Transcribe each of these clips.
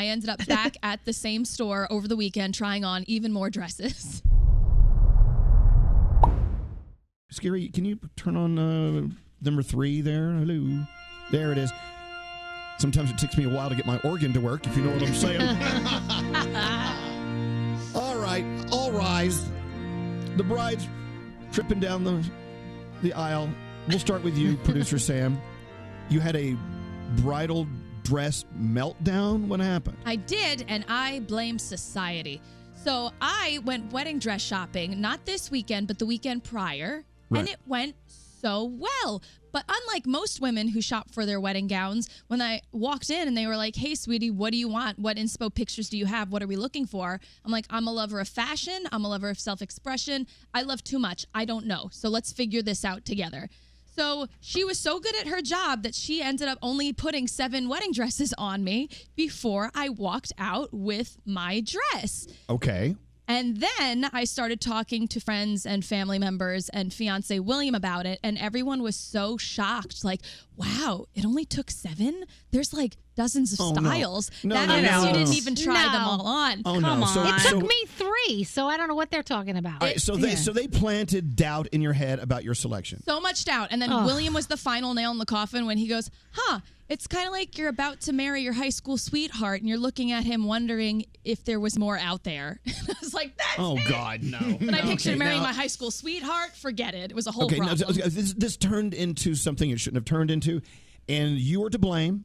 I ended up back at the same store over the weekend trying on even more dresses. Scary, can you turn on number 3 there? Hello. There it is. Sometimes it takes me a while to get my organ to work, if you know what I'm saying. All right, all rise. The bride's tripping down the aisle. We'll start with you, Producer Sam. You had a bridal dress meltdown. What happened? I did, and I blame society. So I went wedding dress shopping, not this weekend, but the weekend prior, and it went so well. But unlike most women who shop for their wedding gowns, when I walked in and they were like, hey, sweetie, what do you want? What inspo pictures do you have? What are we looking for? I'm like, I'm a lover of fashion. I'm a lover of self-expression. I love too much. I don't know. So let's figure this out together. So she was so good at her job that she ended up only putting 7 wedding dresses on me before I walked out with my dress. Okay. And then I started talking to friends and family members and fiance William about it, and everyone was so shocked. Like, wow, it only took 7? There's like dozens of styles. No, that means you didn't even try them all on. Oh, Come no. on. It took me 3, so I don't know what they're talking about. All right, so they planted doubt in your head about your selection. So much doubt. And then William was the final nail in the coffin when he goes, it's kind of like you're about to marry your high school sweetheart and you're looking at him wondering if there was more out there. I was like, that's it. God, no. But I pictured marrying my high school sweetheart. Forget it. It was a whole problem. This turned into something it shouldn't have turned into, and you were to blame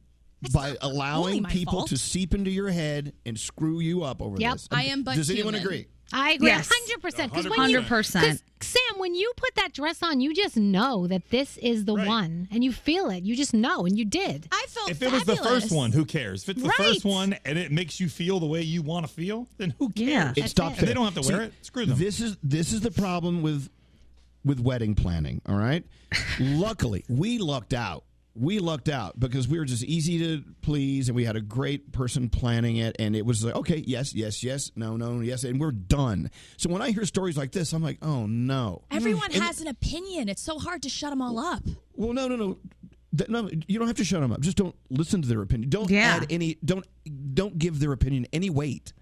by allowing people to seep into your head and screw you up over this. I am but Does human. anyone agree? I agree 100%. 100%. Sam, when you put that dress on, you just know that this is the one, and you feel it. You just know, and you did. I felt If it was the first one, who cares? If it's the first one and it makes you feel the way you want to feel, then who cares? Yeah. It stops and they don't have to wear it. Screw them. This is the problem with wedding planning, all right? Luckily, we lucked out. We lucked out because we were just easy to please, and we had a great person planning it, and it was like, okay, yes, no, yes, and we're done. So when I hear stories like this, I'm like, oh, no. Everyone has an opinion. It's so hard to shut them all up. Well, no. No, you don't have to shut them up. Just don't listen to their opinion. Don't add any. Don't give their opinion any weight.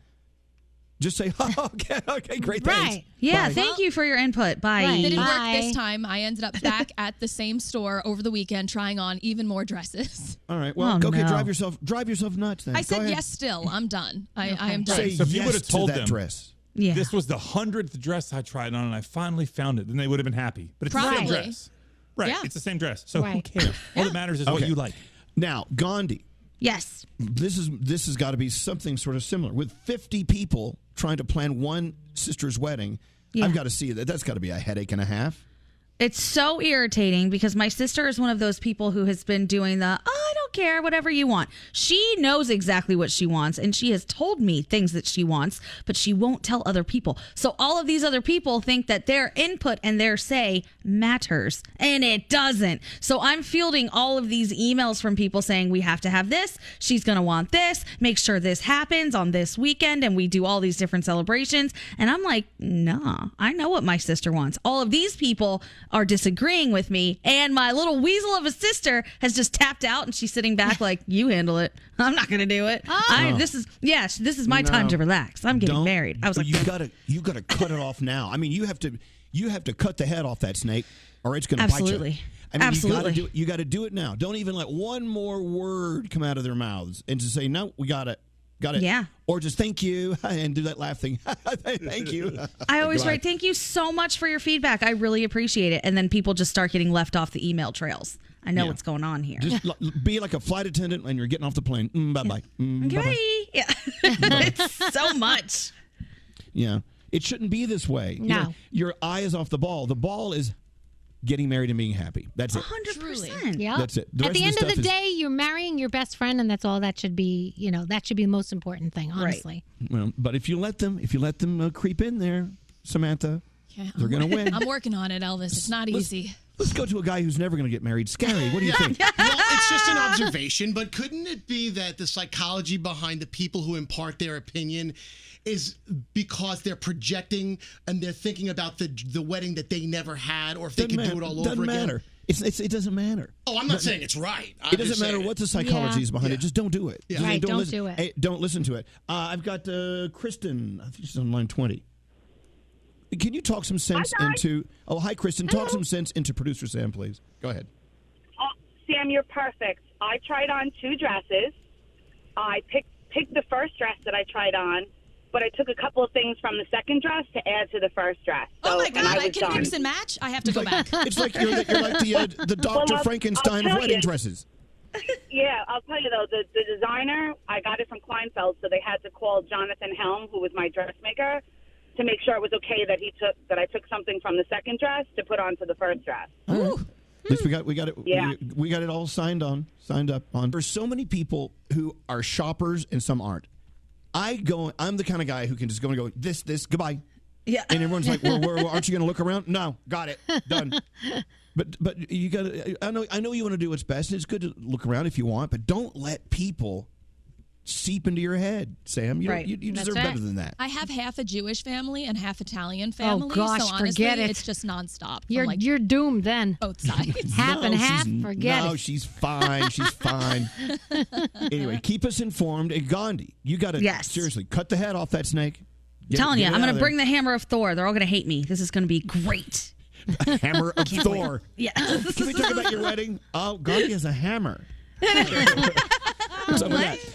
Just say, okay, great, thanks. Right. Yeah, Bye. thank you for your input. Bye. It didn't work this time. I ended up back at the same store over the weekend trying on even more dresses. All right. Well, drive yourself nuts then. I said yes still. I'm done. I am done. Say So if you yes would have told to that them dress. this was the 100th dress I tried on and I finally found it, then they would have been happy. But it's the same dress. Right. Yeah. It's the same dress. So who cares? All that matters is what you like. Now, Gandhi. Yes. This has got to be something sort of similar. With 50 people trying to plan one sister's wedding, I've got to see that. That's got to be a headache and a half. It's so irritating because my sister is one of those people who has been doing I don't care, whatever you want. She knows exactly what she wants, and she has told me things that she wants, but she won't tell other people. So all of these other people think that their input and their say matters, and it doesn't. So I'm fielding all of these emails from people saying, we have to have this, she's going to want this, make sure this happens on this weekend, and we do all these different celebrations. And I'm like, nah, I know what my sister wants. All of these people are disagreeing with me, and my little weasel of a sister has just tapped out, and she's sitting back like, you handle it. I'm not going to do it. This is my time to relax. I'm getting married. I was like, you gotta cut it off now. I mean, you have to cut the head off that snake, or it's going to bite you. Absolutely. I mean, Absolutely. you got to do it now. Don't even let one more word come out of their mouths and just say, no, we got it. Got it. Yeah. Or just thank you and do that laugh thing. Thank you. I always write, thank you so much for your feedback. I really appreciate it. And then people just start getting left off the email trails. I know what's going on here. Just be like a flight attendant when you're getting off the plane. Bye-bye. Okay. Bye-bye. Yeah. It's so much. Yeah. It shouldn't be this way. No. Your eye is off the ball. The ball is getting married and being happy. That's it. 100%. Yeah. That's it. At the end of the day, you're marrying your best friend, and that's all that should be. That should be the most important thing, honestly. Right. Well, but if you let them creep in there, Samantha, they're going to win. I'm working on it, Elvis. It's not easy. Let's go to a guy who's never going to get married. Scary. What do you think? Well, It's just an observation, but couldn't it be that the psychology behind the people who impart their opinion is because they're projecting and they're thinking about the wedding that they never had, or if they could do it all over again? Matter. It doesn't matter. Oh, I'm not saying it's right. It doesn't matter what the psychology is behind it. Just don't do it. Yeah. Just Right, don't listen, do it. Hey, don't listen to it. I've got Kristen. I think she's on line 20. Can you talk some sense into... Oh, hi, Kristen. Talk some sense into producer Sam, please. Go ahead. Sam, you're perfect. I tried on 2 dresses. I picked the first dress that I tried on, but I took a couple of things from the second dress to add to the first dress. Oh, my and God. I can done. mix and match? I have to go back. It's like you're like the Dr. Frankenstein of wedding dresses. Yeah, I'll tell you, though, the designer, I got it from Kleinfeld, so they had to call Jonathan Helm, who was my dressmaker, to make sure it was okay that I took something from the second dress to put onto the first dress. At least we got it. Yeah. We got it all signed up on. There's so many people who are shoppers and some aren't. I'm the kind of guy who can just go and go this goodbye. Yeah. And everyone's like, well, aren't you going to look around? No, got it, done. But you got to. I know you want to do what's best. It's good to look around if you want, but don't let people seep into your head, Sam. You deserve better than that. I have half a Jewish family and half Italian family. Oh, gosh, so honestly, forget it. It's just nonstop. You're doomed then. Both sides. Half and half, forget it. No, she's fine. She's fine. Anyway, keep us informed. And Gandhi, you got to seriously cut the head off that snake. I'm telling you, I'm going to bring the hammer of Thor. They're all going to hate me. This is going to be great. Hammer of Thor. Yeah. Can we talk about your wedding? Oh, Gandhi has a hammer. Something like that.